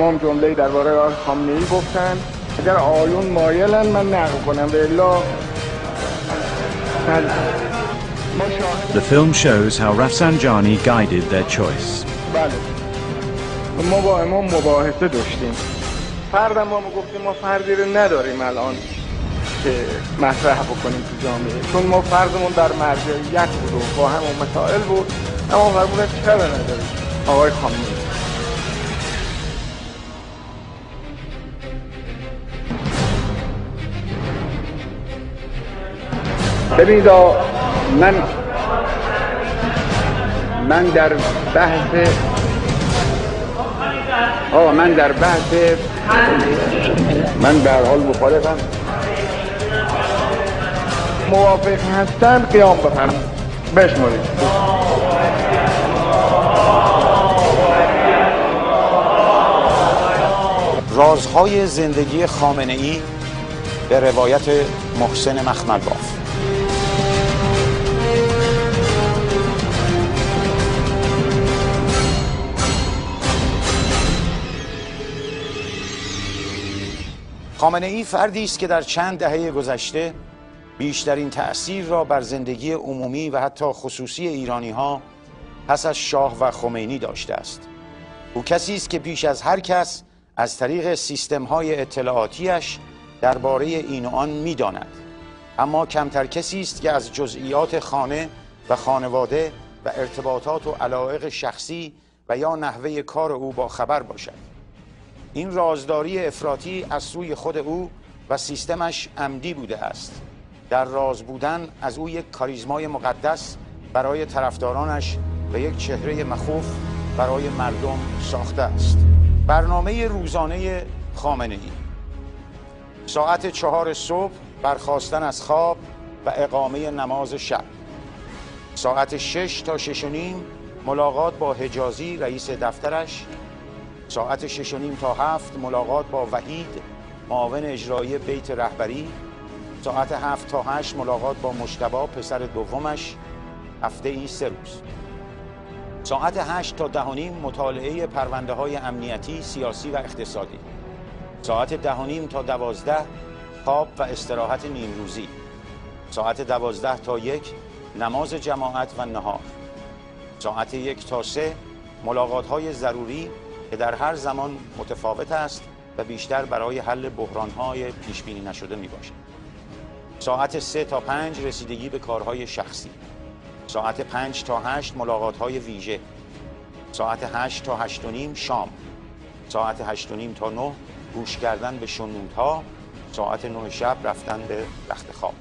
امام جمله‌ای درباره آقای خامنه‌ای گفتن اگر آیون مایلن من نقل کنم و الا The film shows how Rafsanjani guided their choice. بله ما با امام مباحثه داشتیم. فردم ما گفتیم ما فردی رو نداریم الان که مطرح بکنیم تو جامعه، چون ما فردمون در مرجعیت بود و با همون مسائل بود. اما فرمودن چرا نداریم آقای خامنه‌ای. ببینید من در بحث من به هر حال مخالفم. موافق هستن قیام بفرمایید بشمارید. رازهای زندگی خامنه‌ای به روایت محسن مخملباف. خامنه‌ای فردی است که در چند دهه گذشته بیشترین تأثیر را بر زندگی عمومی و حتی خصوصی ایرانی‌ها پس از شاه و خمینی داشته است. او کسی است که بیش از هر کس از طریق سیستم‌های اطلاعاتیش درباره این و آن می‌داند، اما کمتر کسی است که از جزئیات خانه و خانواده و ارتباطات و علایق شخصی و یا نحوه کار او با خبر باشد. این رازداری افراطی از سوی خود او و سیستمش عمدی بوده است. در راز بودن از او یک کاریزمای مقدس برای طرفدارانش و یک چهره مخوف برای مردم ساخته است. برنامه روزانه خامنه‌ای: ساعت 4 صبح برخاستن از خواب و اقامه نماز شب. ساعت 6 تا 6:30 ملاقات با حجازی رئیس دفترش. ساعت 6:30 تا 7 ملاقات با وحید معاون اجرایی بیت رهبری. ساعت 7 تا 8 ملاقات با مجتبی پسر دومش، هفته ای 3 روز. ساعت 8 تا 10:30 مطالعه پرونده های امنیتی، سیاسی و اقتصادی. ساعت 10:30 تا 12 خواب و استراحت نیمروزی. ساعت 12 تا 1 نماز جماعت و نهار. ساعت 1 تا 3 ملاقات های ضروری که در هر زمان متفاوت است و بیشتر برای حل بحران های پیش بینی نشده می باشد. ساعت 3 تا 5 رسیدگی به کارهای شخصی. ساعت 5 تا 8 ملاقات های ویژه. ساعت 8 تا 8:30 شام. ساعت 8:30 تا 9 گوش کردن به شنودها. ساعت 9 شب رفتن به رخت خواب.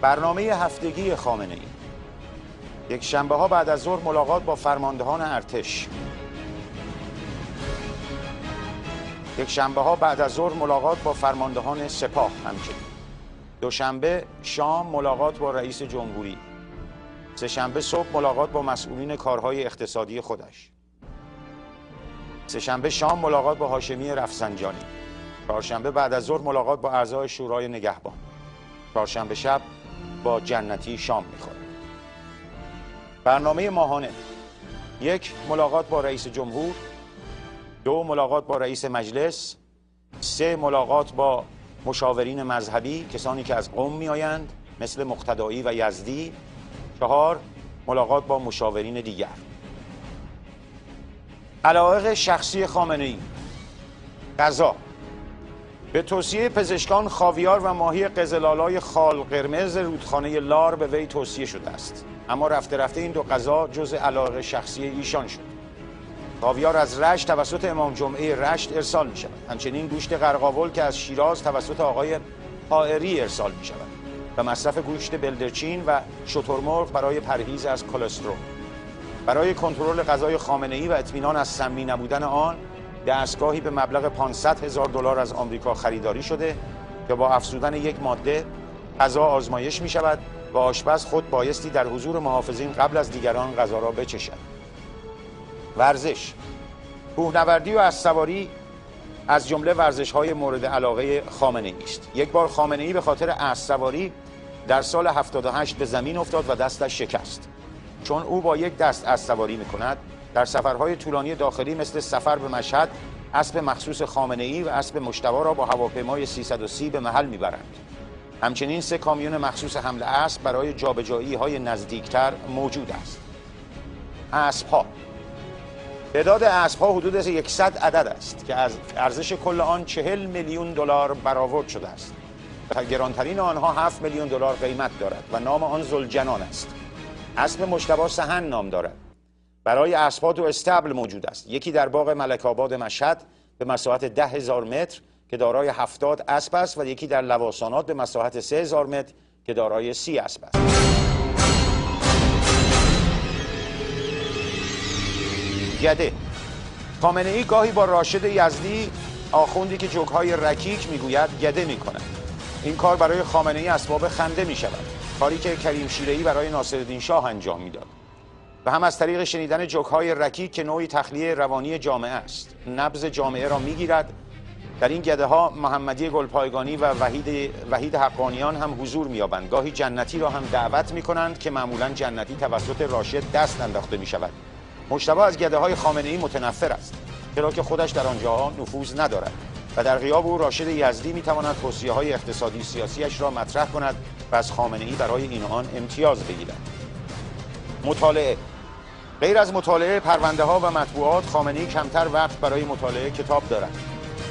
برنامه هفتگی خامنه‌ای: یک شنبه ها بعد از ظهر ملاقات با فرماندهان ارتش. یک شنبه ها بعد از ظهر ملاقات با فرماندهان سپاه. همچنین دوشنبه شام ملاقات با رئیس جمهوری. سه‌شنبه صبح ملاقات با مسئولین کارهای اقتصادی خودش. سه‌شنبه شام ملاقات با هاشمی رفسنجانی. چهارشنبه بعد از ظهر ملاقات با اعضای شورای نگهبان. چهارشنبه شب با جنتی شام میخوره. برنامه ماهانه: 1 ملاقات با رئیس جمهور. 2 ملاقات با رئیس مجلس. 3 ملاقات با مشاورین مذهبی، کسانی که از قم می آیند مثل مقتدایی و یزدی. 4 ملاقات با مشاورین دیگر. علایق شخصی خامنه‌ای: غذا. به توصیه پزشکان خاویار و ماهی قزل‌آلای خال قرمز رودخانه لار به وی توصیه شده است، اما رفته رفته این دو غذا جزء علایق شخصی ایشان شد. خاویار از رشت توسط امام جمعه رشت ارسال می شود. همچنین گوشت قرقاول که از شیراز توسط آقای حائری ارسال می شود و مصرف گوشت بلدرچین و شترمرغ برای پرهیز از کلسترول. برای کنترل غذای خامنه‌ای و اطمینان از سمی نبودن آن، دستگاهی به مبلغ $500,000 از آمریکا خریداری شده که با افزودن یک ماده غذا آزمایش می شود و آشپز خود بایستی در حضور محافظین قبل از دیگران غذا را بچشد. ورزش: کوهنوردی و اسبسواری از جمله ورزش‌های مورد علاقه خامنه‌ای است. یک بار خامنه‌ای به خاطر اسبسواری در سال 78 به زمین افتاد و دستش شکست. چون او با یک دست اسبسواری می‌کند، در سفرهای طولانی داخلی مثل سفر به مشهد اسب مخصوص خامنه‌ای و اسب مجتبی را با هواپیمای 330 به محل میبرند. همچنین 3 کامیون مخصوص حمل اسب برای جابجایی‌های نزدیکتر موجود است. اسب‌ها، تعداد اسب‌ها حدود 100 عدد است که از ارزش کل آن 40 میلیون دلار برآورد شده است. گرانترین آنها 7 میلیون دلار قیمت دارد و نام آن ذوالجنان است. اسب مجتبی سحن نام دارد. برای اسب‌ها 2 استبل موجود است. یکی در باغ ملک آباد مشهد به مساحت 10,000 متر که دارای 70 اسب است و یکی در لواسانات به مساحت 3,000 متر که دارای 30 اسب است. گده. خامنه‌ای گاهی با راشد یزدی، آخوندی که جوک‌های رکیک میگوید، گده می‌کند. این کار برای خامنه‌ای اسباب خنده می‌شود، کاری که کریم شیره‌ای برای ناصرالدین شاه انجام می‌داد. و هم از طریق شنیدن جوک‌های رکیک که نوعی تخلیه روانی جامعه است، نبض جامعه را می‌گیرد. در این گده‌ها محمدی گلپایگانی و وحید حقانیان هم حضور می‌یابند. گاهی جنتی را هم دعوت می‌کنند که معمولاً جنتی توسط راشد دست انداخته می‌شود. مجتبی از گده‌های خامنه‌ای متنفر است، چرا که خودش در آنجاها نفوذ ندارد و در غیاب او راشد یزدی می‌تواند توصیه‌های اقتصادی سیاسیش را مطرح کند و از خامنه‌ای برای این و آن امتیاز بگیرد. مطالعه. غیر از مطالعه پرونده‌ها و مطبوعات، خامنه‌ای کمتر وقت برای مطالعه کتاب دارد.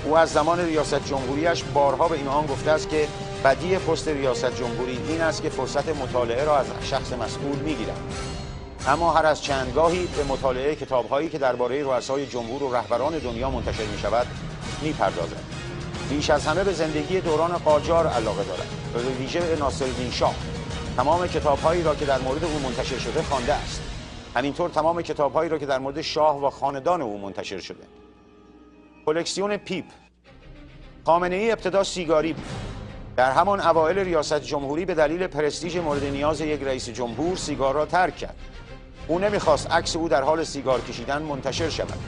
او از زمان ریاست جمهوریش بارها به این و آن گفته است که بدی پست ریاست جمهوری این است که فرصت مطالعه را از شخص مسئول می‌گیرد. اما هر از چندگاهی به مطالعه کتاب‌هایی که درباره رؤسای جمهور و رهبران دنیا منتشر می‌شود می‌پردازد. بیش از همه به زندگی دوران قاجار علاقه دارد و به ویژه به ناصرالدین شاه. تمام کتاب‌هایی را که در مورد او منتشر شده خوانده است. همینطور تمام کتاب‌هایی را که در مورد شاه و خاندان او منتشر شده. کلکسیون پیپ. خامنه‌ای ابتدا سیگاری بود. در همان اوایل ریاست جمهوری به دلیل پرستیژ مورد نیاز یک رئیس جمهور سیگار را ترک کرد. او نمیخواست عکس او در حال سیگار کشیدن منتشر شود.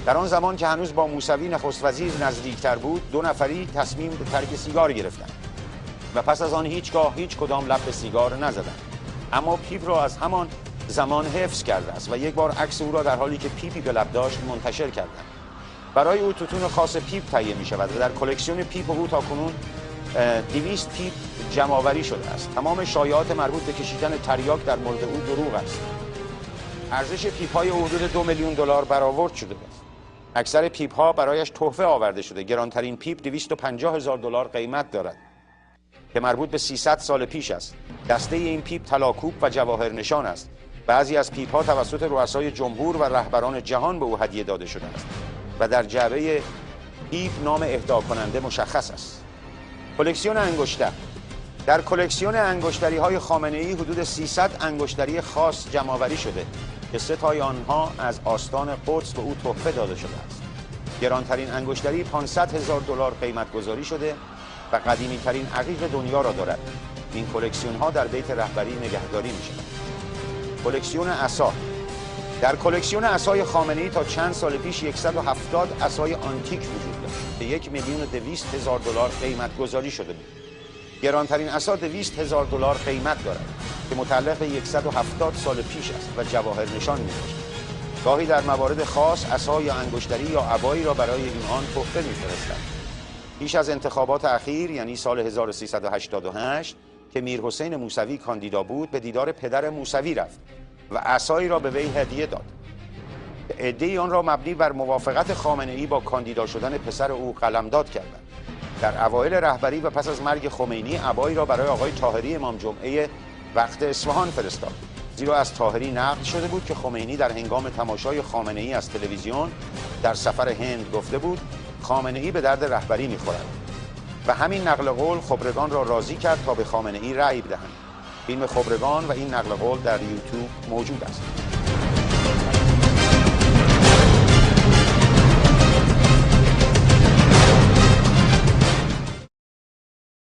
در آن زمان که هنوز با موسوی نخست وزیر نزدیکتر بود، 2 نفری تصمیم به ترک سیگار گرفتند و پس از آن هیچگاه هیچ کدام لب به سیگار نزدند. اما پیپ را از همان زمان حفظ کرده است و یک بار عکس او را در حالی که پیپی به لب داشت منتشر کردند. برای او توتون خاص پیپ تهیه می شود و در کلکسیون پیپ او تاکنون 200 پیپ جمع‌آوری شده است. تمام شایعات مربوط به کشیدن تریاک در مورد او دروغ است. ارزش پیپ‌های او حدود 2 میلیون دلار برآورد شده است. اکثر پیپ‌ها برایش تحفه آورده شده. گرانترین پیپ 250,000 دلار قیمت دارد که مربوط به 300 سال پیش است. دسته این پیپ طلاکوب و جواهر نشان است. بعضی از پیپ‌ها توسط رؤسای جمهور و رهبران جهان به او هدیه داده شده است و در جعبه پیپ نام اهدا کننده مشخص است. کلکسیون انگشتر. در کلکسیون انگشتری‌های خامنه‌ای حدود 300 انگشتری خاص جمع‌آوری شده که 3 تای آنها از آستان قدس به او تحفه داده شده است. گرانترین انگشتری 500,000 دلار قیمت گذاری شده و قدیمی‌ترین عقیق دنیا را دارد. این کلکسیون‌ها در بیت رهبری نگهداری می‌شوند. کلکسیون عصا. در کلکسیون عصای خامنه‌ای تا چند سال پیش 170 عصای آنتیک وجود داشت که 1,200,000 دلار قیمت گذاری شده بود. گرانترین عصا 200,000 دلار قیمت دارد که متعلق به 170 سال پیش است و جواهر نشان می‌دهد. گاهی در موارد خاص عصا یا انگشتری یا عبایی را برای این آن تحفه می‌فرستند. پیش از انتخابات اخیر یعنی سال 1388 که میرحسین موسوی کاندیدا بود، به دیدار پدر موسوی رفت و عصایی را به وی هدیه داد. عده‌ای آن را مبنی بر موافقت خامنه‌ای با کاندیدا شدن پسر او قلمداد کردند. در اوایل رهبری و پس از مرگ خمینی عبایی را برای آقای طاهری امام جمعه وقت اصفهان فرستاد، زیرا از طاهری نقل شده بود که خمینی در هنگام تماشای خامنه‌ای از تلویزیون در سفر هند گفته بود خامنه‌ای به درد رهبری می‌خورد و همین نقل قول خبرگان را راضی کرد تا به خامنه‌ای رأی بدهند. فیلم خبرگان و این نقل قول در یوتیوب موجود است.